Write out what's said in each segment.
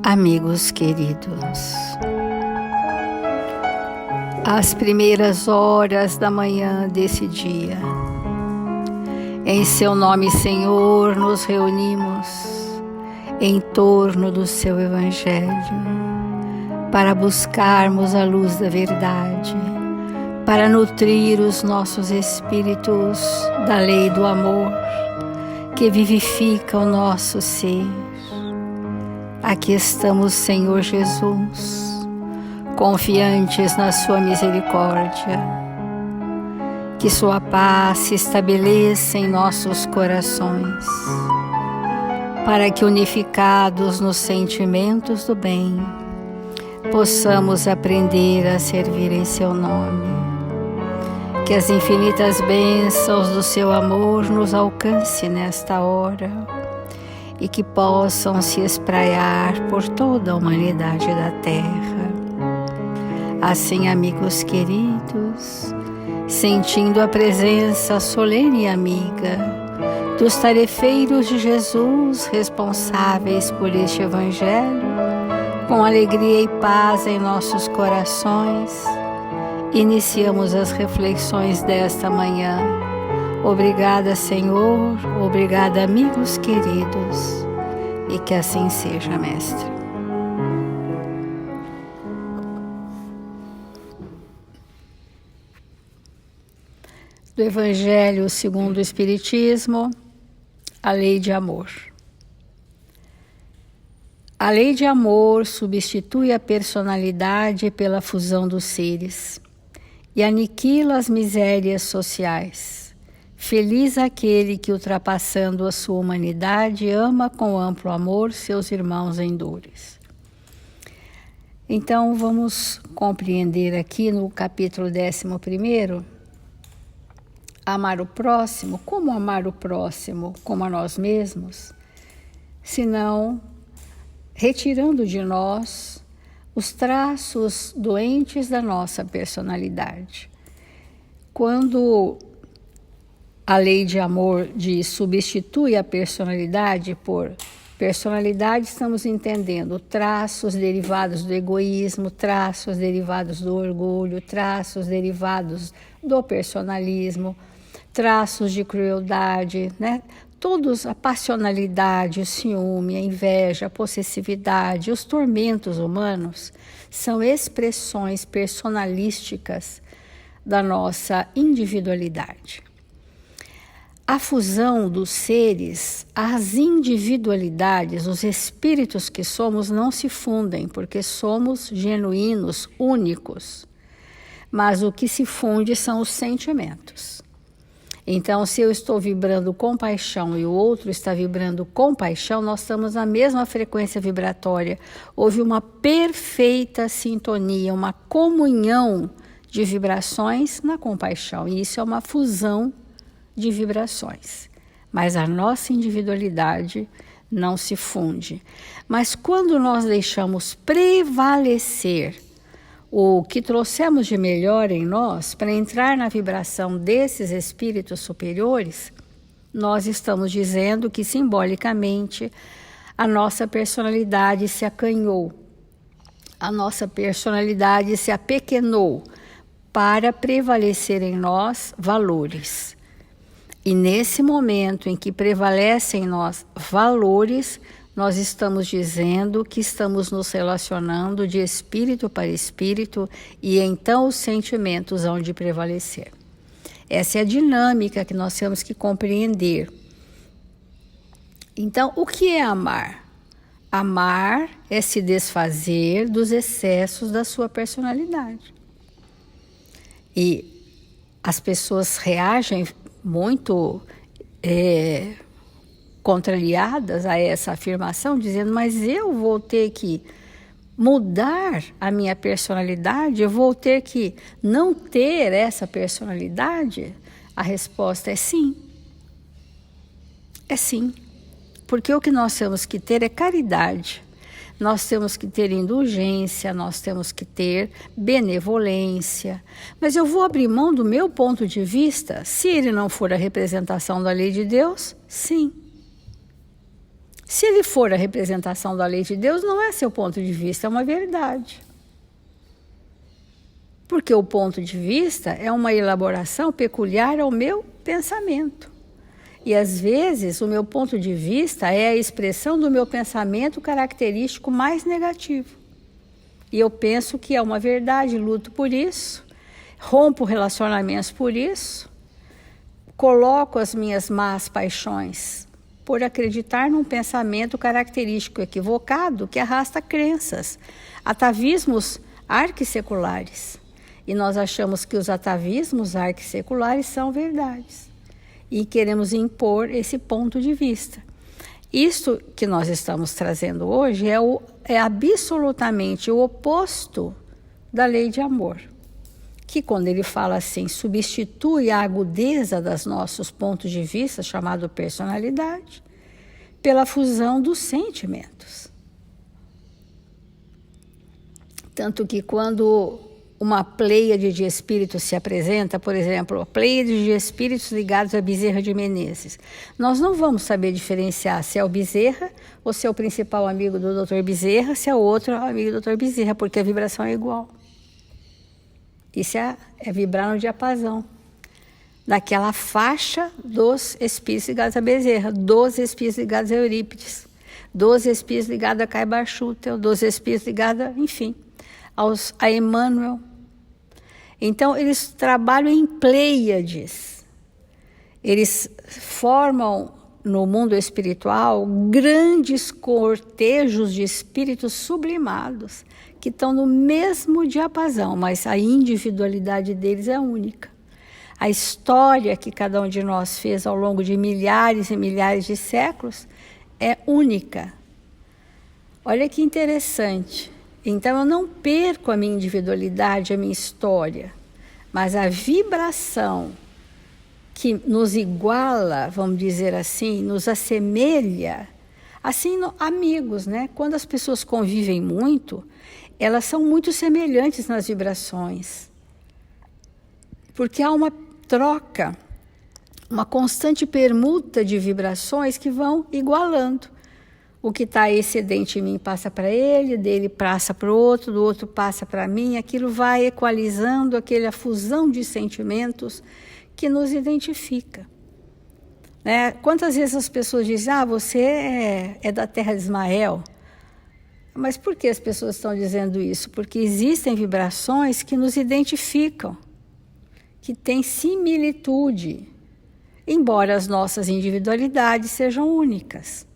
Amigos queridos, às primeiras horas da manhã desse dia, em seu nome, Senhor, nos reunimos em torno do seu Evangelho para buscarmos a luz da verdade, para nutrir os nossos espíritos da lei do amor que vivifica o nosso ser. Aqui estamos, Senhor Jesus, confiantes na sua misericórdia. Que sua paz se estabeleça em nossos corações, para que, unificados nos sentimentos do bem, possamos aprender a servir em seu nome. Que as infinitas bênçãos do seu amor nos alcance nesta hora e que possam se espraiar por toda a humanidade da terra. Assim, amigos queridos, sentindo a presença solene e amiga dos tarefeiros de Jesus responsáveis por este Evangelho, com alegria e paz em nossos corações, iniciamos as reflexões desta manhã. Obrigada, Senhor, obrigada, amigos queridos, e que assim seja, Mestre. Do Evangelho segundo o Espiritismo, a lei de amor. A lei de amor substitui a personalidade pela fusão dos seres e aniquila as misérias sociais. Feliz aquele que, ultrapassando a sua humanidade, ama com amplo amor seus irmãos em dores. Então, vamos compreender aqui no capítulo 11, amar o próximo. Como amar o próximo? Como a nós mesmos? Senão, retirando de nós os traços doentes da nossa personalidade. Quando a lei de amor substitui a personalidade por personalidade, estamos entendendo traços derivados do egoísmo, traços derivados do orgulho, traços derivados do personalismo, traços de crueldade, né? Todos, a passionalidade, o ciúme, a inveja, a possessividade, os tormentos humanos são expressões personalísticas da nossa individualidade. A fusão dos seres, as individualidades, os espíritos que somos não se fundem, porque somos genuínos, únicos. Mas o que se funde são os sentimentos. Então, se eu estou vibrando compaixão e o outro está vibrando compaixão, nós estamos na mesma frequência vibratória. Houve uma perfeita sintonia, uma comunhão de vibrações na compaixão. E isso é uma fusão de vibrações, mas a nossa individualidade não se funde. Mas quando nós deixamos prevalecer o que trouxemos de melhor em nós para entrar na vibração desses espíritos superiores, nós estamos dizendo que simbolicamente a nossa personalidade se acanhou, a nossa personalidade se apequenou para prevalecer em nós valores. E nesse momento em que prevalecem em nós valores, nós estamos dizendo que estamos nos relacionando de espírito para espírito e então os sentimentos hão de prevalecer. Essa é a dinâmica que nós temos que compreender. Então, o que é amar? Amar é se desfazer dos excessos da sua personalidade. E as pessoas reagem muito contrariadas a essa afirmação, dizendo, mas eu vou ter que mudar a minha personalidade, eu vou ter que não ter essa personalidade? A resposta é sim. É sim. Porque o que nós temos que ter é caridade. Nós temos que ter indulgência, nós temos que ter benevolência. Mas eu vou abrir mão do meu ponto de vista, se ele não for a representação da lei de Deus? Sim. Se ele for a representação da lei de Deus, não é seu ponto de vista, é uma verdade. Porque o ponto de vista é uma elaboração peculiar ao meu pensamento. E às vezes o meu ponto de vista é a expressão do meu pensamento característico mais negativo. E eu penso que é uma verdade, luto por isso, rompo relacionamentos por isso, coloco as minhas más paixões por acreditar num pensamento característico equivocado que arrasta crenças, atavismos arquisseculares. E nós achamos que os atavismos arquisseculares são verdades. E queremos impor esse ponto de vista. Isto que nós estamos trazendo hoje é absolutamente o oposto da lei de amor. Que quando ele fala assim, substitui a agudeza dos nossos pontos de vista, chamado personalidade, pela fusão dos sentimentos. Tanto que quando uma pleiade de espíritos se apresenta, por exemplo, a pleiade de espíritos ligados a Bezerra de Menezes, nós não vamos saber diferenciar se é o Bezerra ou se é o principal amigo do Dr. Bezerra, se é o outro amigo do Dr. Bezerra, porque a vibração é igual. Isso é vibrar no diapasão daquela faixa dos espíritos ligados a Bezerra, dos espíritos ligados a Eurípides, dos espíritos ligados a Caibar-Schutel, dos espíritos ligados, enfim, a Emmanuel. Então, eles trabalham em pleiades. Eles formam no mundo espiritual grandes cortejos de espíritos sublimados que estão no mesmo diapasão, mas a individualidade deles é única. A história que cada um de nós fez ao longo de milhares e milhares de séculos é única. Olha que interessante. Então eu não perco a minha individualidade, a minha história, mas a vibração que nos iguala, vamos dizer assim, nos assemelha, assim, amigos, né? Quando as pessoas convivem muito, elas são muito semelhantes nas vibrações, porque há uma troca, uma constante permuta de vibrações que vão igualando. O que está excedente em mim passa para ele, dele passa para o outro, do outro passa para mim, aquilo vai equalizando aquela fusão de sentimentos que nos identifica. Né? Quantas vezes as pessoas dizem, você é da terra de Ismael? Mas por que as pessoas estão dizendo isso? Porque existem vibrações que nos identificam, que têm similitude, embora as nossas individualidades sejam únicas.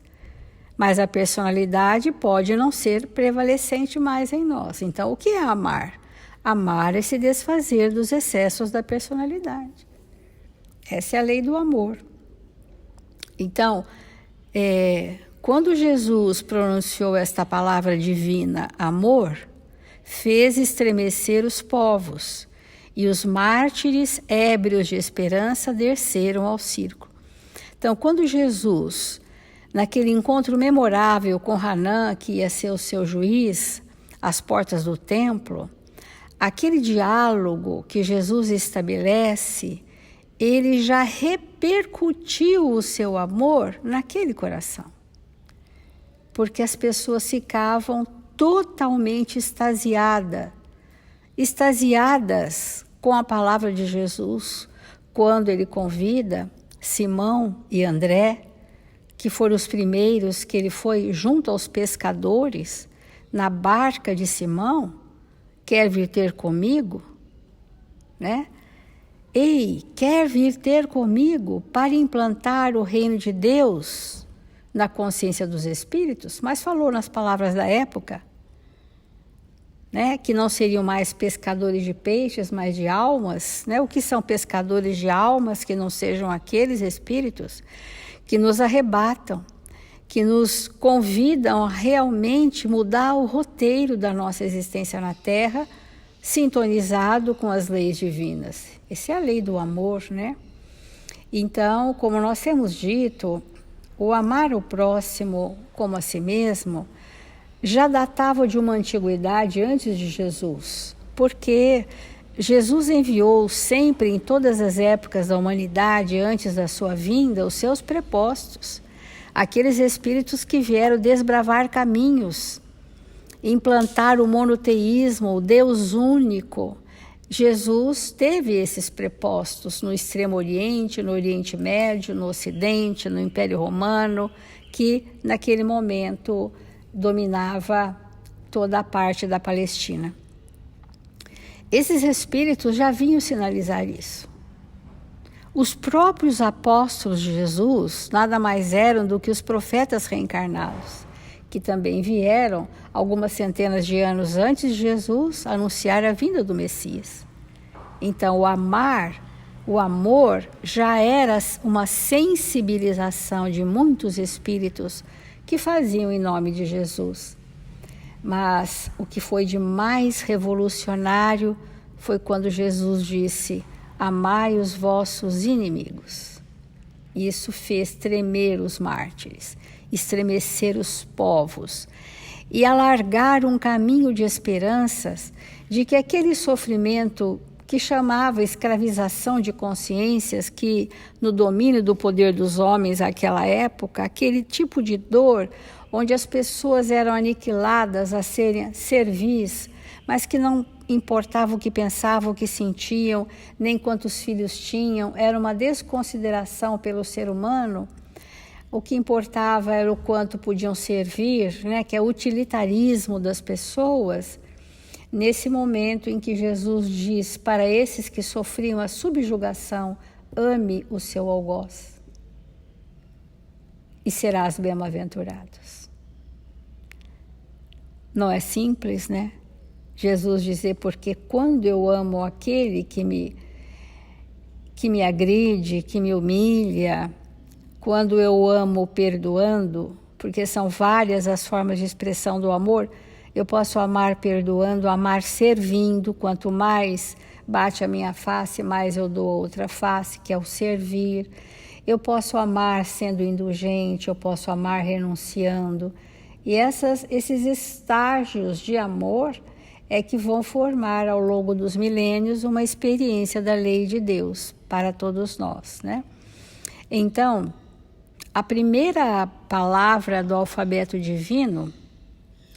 Mas a personalidade pode não ser prevalecente mais em nós. Então, o que é amar? Amar é se desfazer dos excessos da personalidade. Essa é a lei do amor. Então, quando Jesus pronunciou esta palavra divina, amor, fez estremecer os povos, e os mártires, ébrios de esperança, desceram ao círculo. Então, quando Jesus, naquele encontro memorável com Hanan, que ia ser o seu juiz, às portas do templo, aquele diálogo que Jesus estabelece, ele já repercutiu o seu amor naquele coração. Porque as pessoas ficavam totalmente extasiadas com a palavra de Jesus, quando ele convida Simão e André, que foram os primeiros que ele foi junto aos pescadores, na barca de Simão, quer vir ter comigo? Né? Ei, quer vir ter comigo para implantar o reino de Deus na consciência dos espíritos? Mas falou nas palavras da época, né, que não seriam mais pescadores de peixes, mas de almas. Né? O que são pescadores de almas que não sejam aqueles espíritos que nos arrebatam, que nos convidam a realmente mudar o roteiro da nossa existência na Terra, sintonizado com as leis divinas. Essa é a lei do amor, né? Então, como nós temos dito, o amar o próximo como a si mesmo já datava de uma antiguidade antes de Jesus, porque Jesus enviou sempre, em todas as épocas da humanidade, antes da sua vinda, os seus prepostos, aqueles espíritos que vieram desbravar caminhos, implantar o monoteísmo, o Deus único. Jesus teve esses prepostos no Extremo Oriente, no Oriente Médio, no Ocidente, no Império Romano, que naquele momento dominava toda a parte da Palestina. Esses espíritos já vinham sinalizar isso. Os próprios apóstolos de Jesus nada mais eram do que os profetas reencarnados, que também vieram algumas centenas de anos antes de Jesus anunciar a vinda do Messias. Então, o amor já era uma sensibilização de muitos espíritos que faziam em nome de Jesus. Mas o que foi de mais revolucionário foi quando Jesus disse: amai os vossos inimigos. Isso fez tremer os mártires, estremecer os povos e alargar um caminho de esperanças de que aquele sofrimento que chamava escravização de consciências, que no domínio do poder dos homens naquela época, aquele tipo de dor onde as pessoas eram aniquiladas a serem servis, mas que não importava o que pensavam, o que sentiam, nem quantos filhos tinham, era uma desconsideração pelo ser humano. O que importava era o quanto podiam servir, né? Que é o utilitarismo das pessoas. Nesse momento em que Jesus diz para esses que sofriam a subjugação: ame o seu algoz e serás bem-aventurados. Não é simples, né? Jesus dizer: porque quando eu amo aquele que me agride, que me humilha, quando eu amo perdoando, porque são várias as formas de expressão do amor. Eu posso amar perdoando, amar servindo. Quanto mais bate a minha face, mais eu dou outra face, que é o servir. Eu posso amar sendo indulgente, eu posso amar renunciando. E esses estágios de amor é que vão formar ao longo dos milênios uma experiência da lei de Deus para todos nós, né? Então, a primeira palavra do alfabeto divino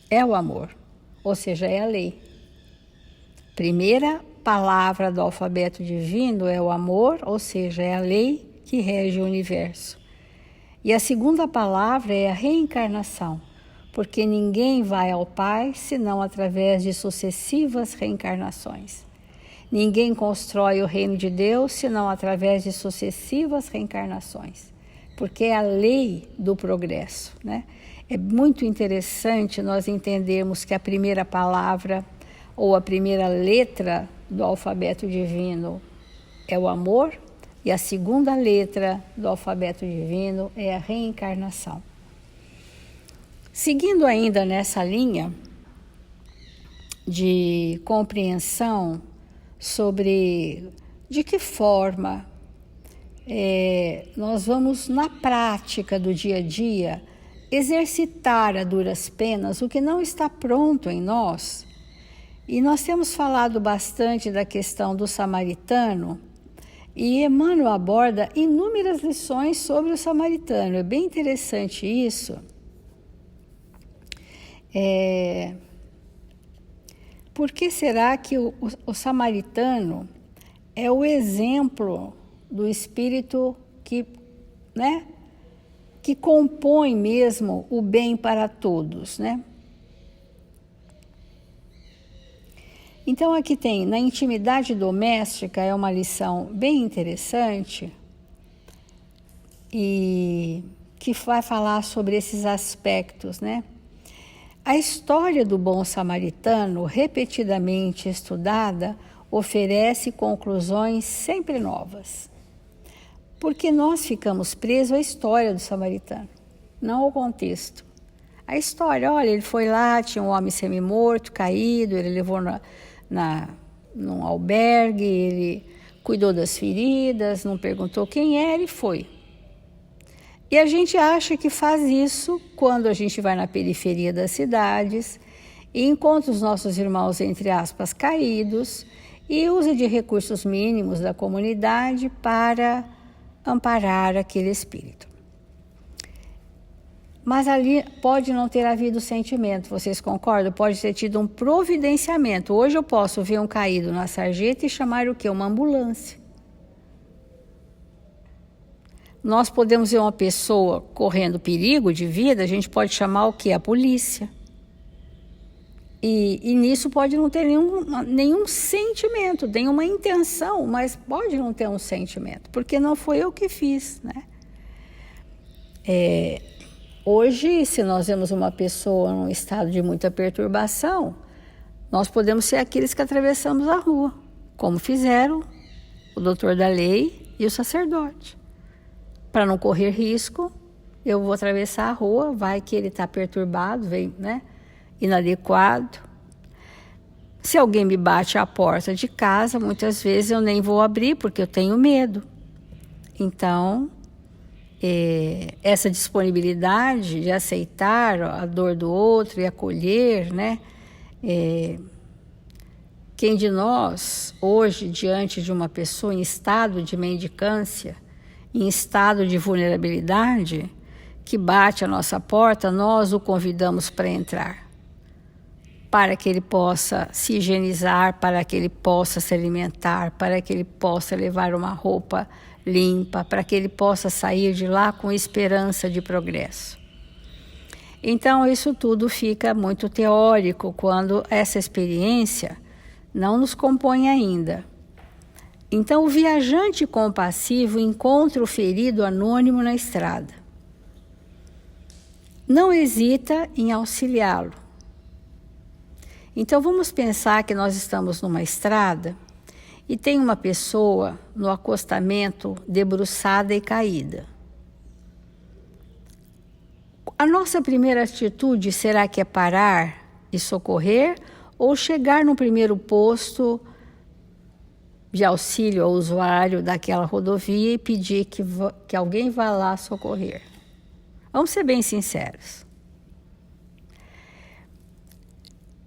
é o amor, ou seja, é a lei. Primeira palavra do alfabeto divino é o amor, ou seja, é a lei que rege o universo. E a segunda palavra é a reencarnação, porque ninguém vai ao Pai senão através de sucessivas reencarnações. Ninguém constrói o reino de Deus senão através de sucessivas reencarnações, porque é a lei do progresso, né? É muito interessante nós entendermos que a primeira palavra ou a primeira letra do alfabeto divino é o amor e a segunda letra do alfabeto divino é a reencarnação. Seguindo ainda nessa linha de compreensão sobre de que forma nós vamos, na prática do dia a dia, exercitar a duras penas o que não está pronto em nós. E nós temos falado bastante da questão do samaritano, e Emmanuel aborda inúmeras lições sobre o samaritano. É bem interessante isso. Por que será que o samaritano é o exemplo do espírito que, né, que compõe mesmo o bem para todos, né? Então aqui tem, na intimidade doméstica, é uma lição bem interessante e que vai falar sobre esses aspectos, né? A história do bom samaritano, repetidamente estudada, oferece conclusões sempre novas. Porque nós ficamos presos à história do samaritano, não ao contexto. A história, olha, ele foi lá, tinha um homem semi-morto, caído, ele levou num albergue, ele cuidou das feridas, não perguntou quem era e foi. E a gente acha que faz isso quando a gente vai na periferia das cidades e encontra os nossos irmãos, entre aspas, caídos e usa de recursos mínimos da comunidade para amparar aquele espírito. Mas ali pode não ter havido sentimento, vocês concordam? Pode ter tido um providenciamento. Hoje eu posso ver um caído na sarjeta e chamar o quê? Uma ambulância. Nós podemos ver uma pessoa correndo perigo de vida, a gente pode chamar o quê? A polícia. E nisso pode não ter nenhum sentimento, nenhuma intenção, mas pode não ter um sentimento, porque não foi eu que fiz, né? Hoje, se nós vemos uma pessoa num estado de muita perturbação, nós podemos ser aqueles que atravessamos a rua, como fizeram o doutor da lei e o sacerdote. Para não correr risco, eu vou atravessar a rua, vai que ele está perturbado, né, inadequado. Se alguém me bate à porta de casa, muitas vezes eu nem vou abrir porque eu tenho medo. Então, essa disponibilidade de aceitar a dor do outro e acolher, né? Quem de nós, hoje, diante de uma pessoa em estado de mendicância, em estado de vulnerabilidade, que bate a nossa porta, nós o convidamos para entrar, para que ele possa se higienizar, para que ele possa se alimentar, para que ele possa levar uma roupa limpa, para que ele possa sair de lá com esperança de progresso. Então, isso tudo fica muito teórico quando essa experiência não nos compõe ainda. Então, o viajante compassivo encontra o ferido anônimo na estrada. Não hesita em auxiliá-lo. Então, vamos pensar que nós estamos numa estrada e tem uma pessoa no acostamento debruçada e caída. A nossa primeira atitude será que é parar e socorrer ou chegar no primeiro posto de auxílio ao usuário daquela rodovia e pedir que alguém vá lá socorrer? Vamos ser bem sinceros.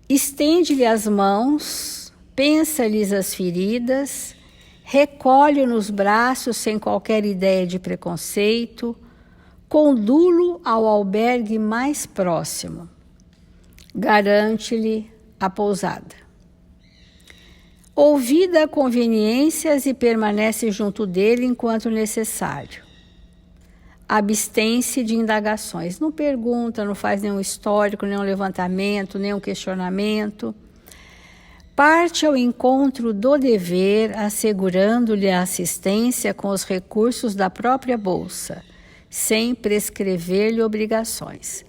Estende-lhe as mãos, pensa-lhes as feridas, recolhe-o nos braços sem qualquer ideia de preconceito, condu-lo ao albergue mais próximo, garante-lhe a pousada. Ouvida conveniências e permanece junto dele enquanto necessário. Abstém-se de indagações, não pergunta, não faz nenhum histórico, nenhum levantamento, nenhum questionamento. Parte ao encontro do dever, assegurando-lhe a assistência com os recursos da própria bolsa, sem prescrever-lhe obrigações.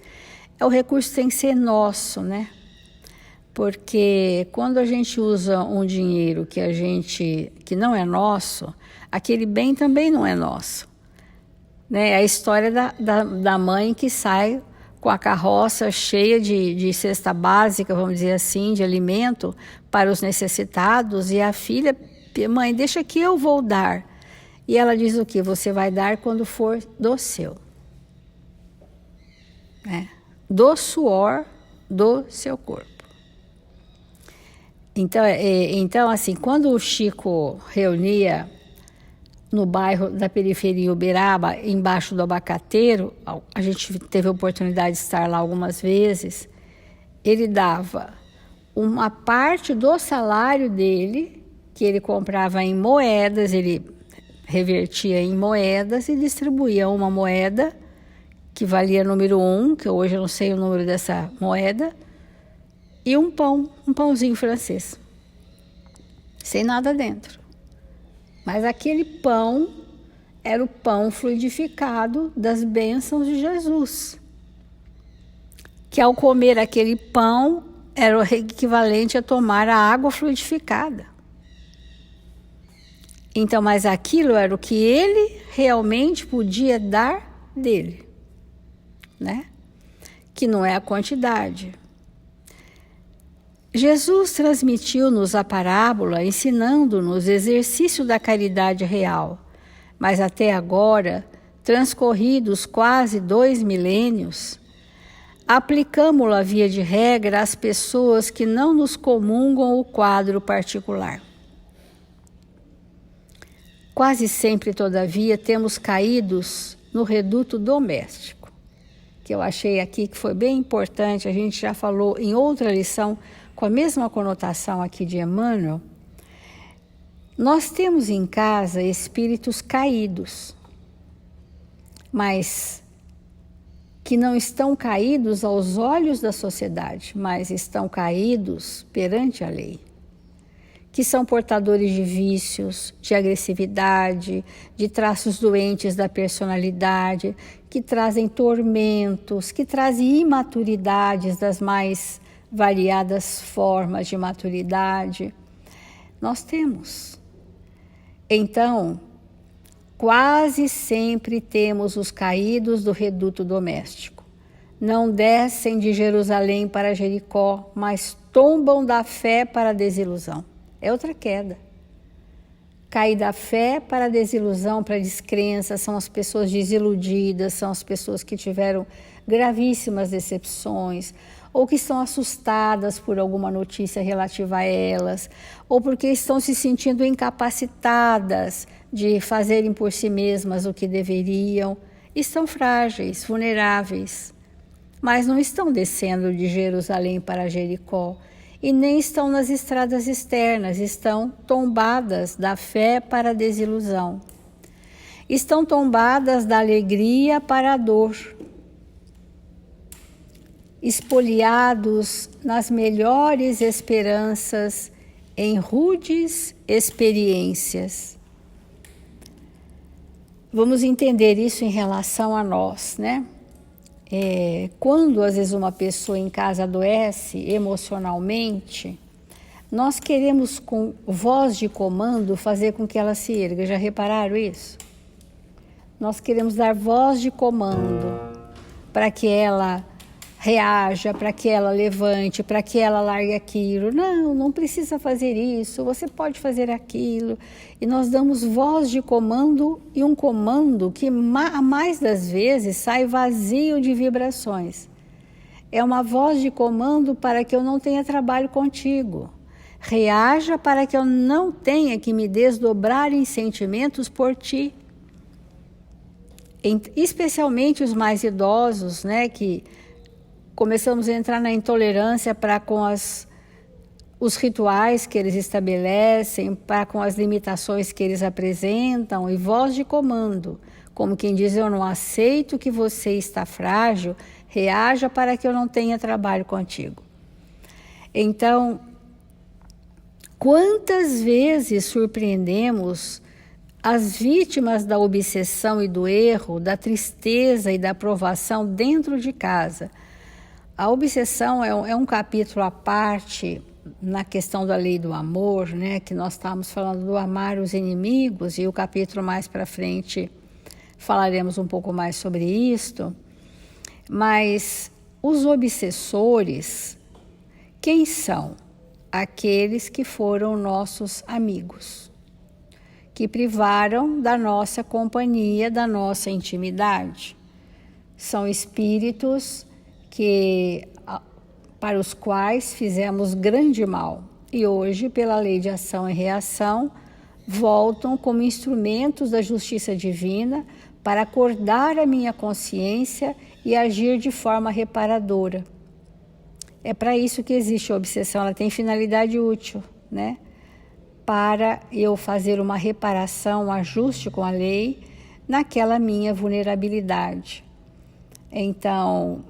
O recurso tem que ser nosso, né? Porque quando a gente usa um dinheiro que não é nosso, aquele bem também não é nosso. Né? A história da mãe que sai com a carroça cheia de cesta básica, vamos dizer assim, de alimento para os necessitados, e a filha, mãe, deixa que eu vou dar. E ela diz o quê? Você vai dar quando for do seu. Né? Do suor do seu corpo. Então, assim, quando o Chico reunia no bairro da periferia Uberaba, embaixo do abacateiro, a gente teve a oportunidade de estar lá algumas vezes, ele dava uma parte do salário dele, que ele comprava em moedas, ele revertia em moedas e distribuía uma moeda que valia número 1, que hoje eu não sei o número dessa moeda, e um pãozinho francês, sem nada dentro. Mas aquele pão era o pão fluidificado das bênçãos de Jesus, que ao comer aquele pão era o equivalente a tomar a água fluidificada. Então, mas aquilo era o que ele realmente podia dar dele, né? Que não é a quantidade. Jesus transmitiu-nos a parábola ensinando-nos o exercício da caridade real, mas até agora, transcorridos quase 2 milênios, aplicamo-la via de regra às pessoas que não nos comungam o quadro particular. Quase sempre, todavia, temos caídos no reduto doméstico, que eu achei aqui que foi bem importante, a gente já falou em outra lição, com a mesma conotação aqui de Emmanuel. Nós temos em casa espíritos caídos, mas que não estão caídos aos olhos da sociedade, mas estão caídos perante a lei, que são portadores de vícios, de agressividade, de traços doentes da personalidade, que trazem tormentos, que trazem imaturidades das mais variadas formas de maturidade. Nós temos. Então, quase sempre temos os caídos do reduto doméstico. Não descem de Jerusalém para Jericó, mas tombam da fé para a desilusão. É outra queda. Cair da fé para a desilusão, para a descrença, são as pessoas desiludidas, são as pessoas que tiveram gravíssimas decepções, ou que estão assustadas por alguma notícia relativa a elas, ou porque estão se sentindo incapacitadas de fazerem por si mesmas o que deveriam, estão frágeis, vulneráveis, mas não estão descendo de Jerusalém para Jericó, e nem estão nas estradas externas, estão tombadas da fé para a desilusão. Estão tombadas da alegria para a dor, espoliados nas melhores esperanças em rudes experiências. Vamos entender isso em relação a nós, né? Quando às vezes uma pessoa em casa adoece emocionalmente, nós queremos com voz de comando fazer com que ela se erga. Já repararam isso? Nós queremos dar voz de comando para que ela reaja, para que ela levante, para que ela largue aquilo. Não, não precisa fazer isso, você pode fazer aquilo. E nós damos voz de comando, e um comando que a mais das vezes sai vazio de vibrações. É uma voz de comando para que eu não tenha trabalho contigo. Reaja para que eu não tenha que me desdobrar em sentimentos por ti. Especialmente os mais idosos, né, que começamos a entrar na intolerância para com os rituais que eles estabelecem, para com as limitações que eles apresentam, e voz de comando, como quem diz: eu não aceito que você está frágil, reaja para que eu não tenha trabalho contigo. Então, quantas vezes surpreendemos as vítimas da obsessão e do erro, da tristeza e da provação dentro de casa? A obsessão é um capítulo à parte na questão da lei do amor, né? Que nós estamos falando do amar os inimigos, e o capítulo mais para frente falaremos um pouco mais sobre isto. Mas os obsessores, quem são? Aqueles que foram nossos amigos, que privaram da nossa companhia, da nossa intimidade. São espíritos para os quais fizemos grande mal, e hoje, pela lei de ação e reação, voltam como instrumentos da justiça divina para acordar a minha consciência e agir de forma reparadora. É para isso que existe a obsessão, ela tem finalidade útil, né? Para eu fazer uma reparação, um ajuste com a lei naquela minha vulnerabilidade. Então,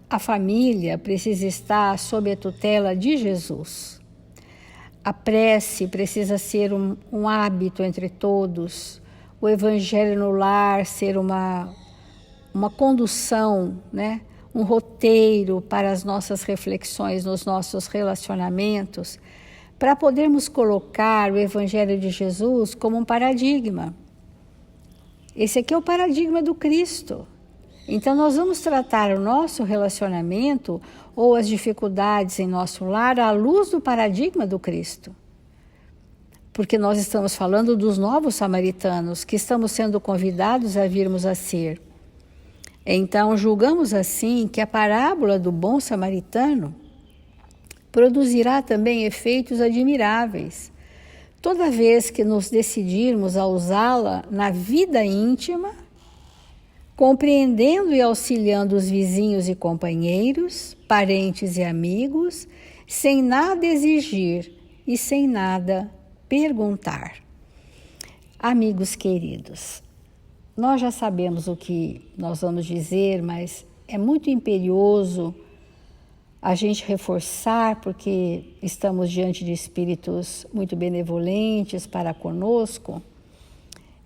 a família precisa estar sob a tutela de Jesus. A prece precisa ser um hábito entre todos. O evangelho no lar ser uma condução, né? Um roteiro para as nossas reflexões nos nossos relacionamentos, para podermos colocar o evangelho de Jesus como um paradigma. Esse aqui é o paradigma do Cristo. Então, nós vamos tratar o nosso relacionamento ou as dificuldades em nosso lar à luz do paradigma do Cristo. Porque nós estamos falando dos novos samaritanos, que estamos sendo convidados a virmos a ser. Então, julgamos assim que a parábola do bom samaritano produzirá também efeitos admiráveis, toda vez que nos decidirmos a usá-la na vida íntima, compreendendo e auxiliando os vizinhos e companheiros, parentes e amigos, sem nada exigir e sem nada perguntar. Amigos queridos, nós já sabemos o que nós vamos dizer, mas é muito imperioso a gente reforçar, porque estamos diante de espíritos muito benevolentes para conosco,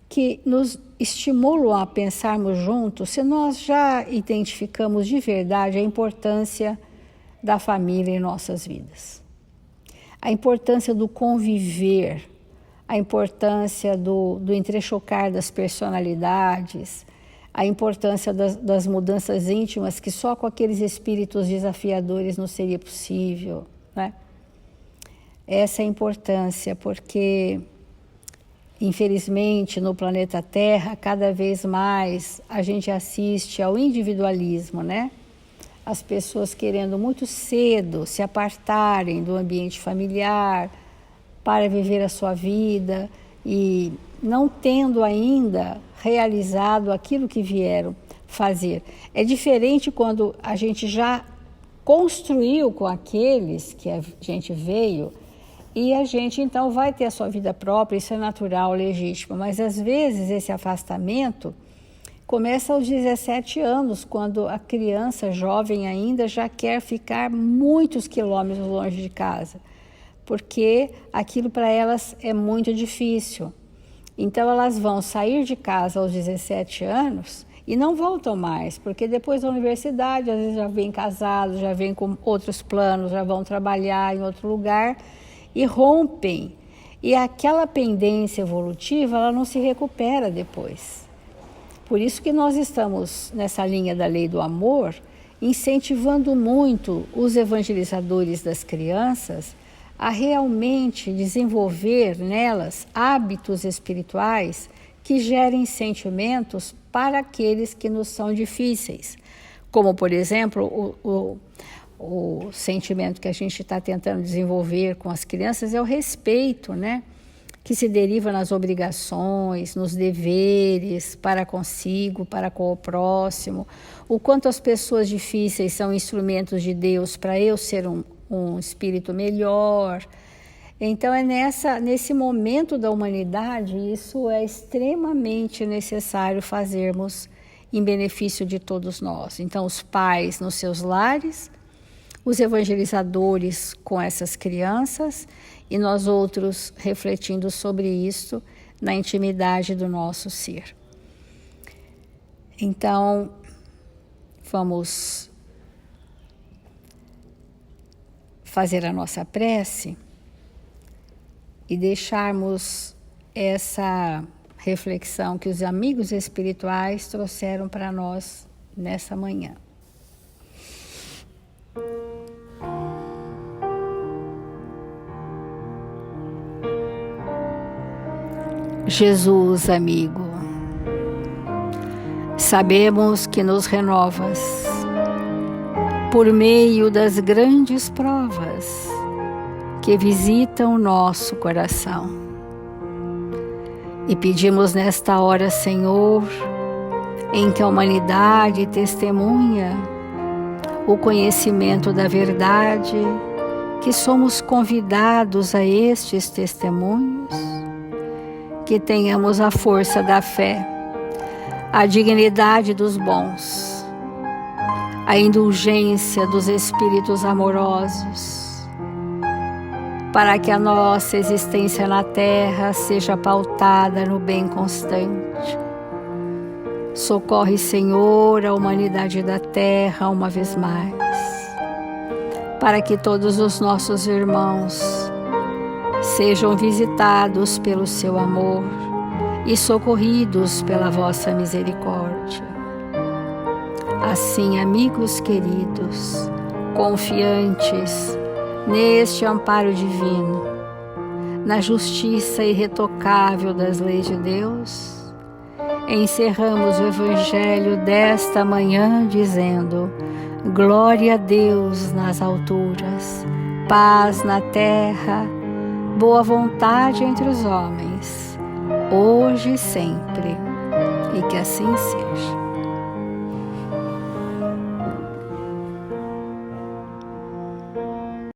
que nos estimulam a pensarmos juntos se nós já identificamos de verdade a importância da família em nossas vidas. A importância do conviver, a importância do entrechocar das personalidades, a importância das mudanças íntimas que só com aqueles espíritos desafiadores não seria possível, né? Essa é a importância, porque, infelizmente, no planeta Terra, cada vez mais a gente assiste ao individualismo, né? As pessoas querendo muito cedo se apartarem do ambiente familiar para viver a sua vida e não tendo ainda realizado aquilo que vieram fazer. É diferente quando a gente já construiu com aqueles que a gente veio e a gente então vai ter a sua vida própria, isso é natural, legítimo, mas às vezes esse afastamento começa aos 17 anos, quando a criança jovem ainda já quer ficar muitos quilômetros longe de casa, porque aquilo para elas é muito difícil. Então elas vão sair de casa aos 17 anos e não voltam mais, porque depois da universidade, às vezes já vêm casados, já vêm com outros planos, já vão trabalhar em outro lugar e rompem. E aquela pendência evolutiva, ela não se recupera depois. Por isso que nós estamos nessa linha da lei do amor, incentivando muito os evangelizadores das crianças a realmente desenvolver nelas hábitos espirituais que gerem sentimentos para aqueles que nos são difíceis. Como, por exemplo, o sentimento que a gente está tentando desenvolver com as crianças é o respeito, né? Que se deriva nas obrigações, nos deveres para consigo, para com o próximo. O quanto as pessoas difíceis são instrumentos de Deus para eu ser um espírito melhor. Então é nesse momento da humanidade, isso é extremamente necessário fazermos em benefício de todos nós. Então os pais nos seus lares, os evangelizadores com essas crianças e nós outros refletindo sobre isso na intimidade do nosso ser. Então vamos fazer a nossa prece e deixarmos essa reflexão que os amigos espirituais trouxeram para nós nessa manhã. Jesus, amigo, sabemos que nos renovas por meio das grandes provas que visitam o nosso coração. E pedimos nesta hora, Senhor, em que a humanidade testemunha o conhecimento da verdade, que somos convidados a estes testemunhos, que tenhamos a força da fé, a dignidade dos bons, a indulgência dos espíritos amorosos, para que a nossa existência na Terra seja pautada no bem constante. Socorre, Senhor, a humanidade da Terra uma vez mais, para que todos os nossos irmãos sejam visitados pelo seu amor e socorridos pela vossa misericórdia. Assim, amigos queridos, confiantes neste amparo divino, na justiça irretocável das leis de Deus, encerramos o Evangelho desta manhã dizendo: glória a Deus nas alturas, paz na terra, boa vontade entre os homens, hoje e sempre, e que assim seja.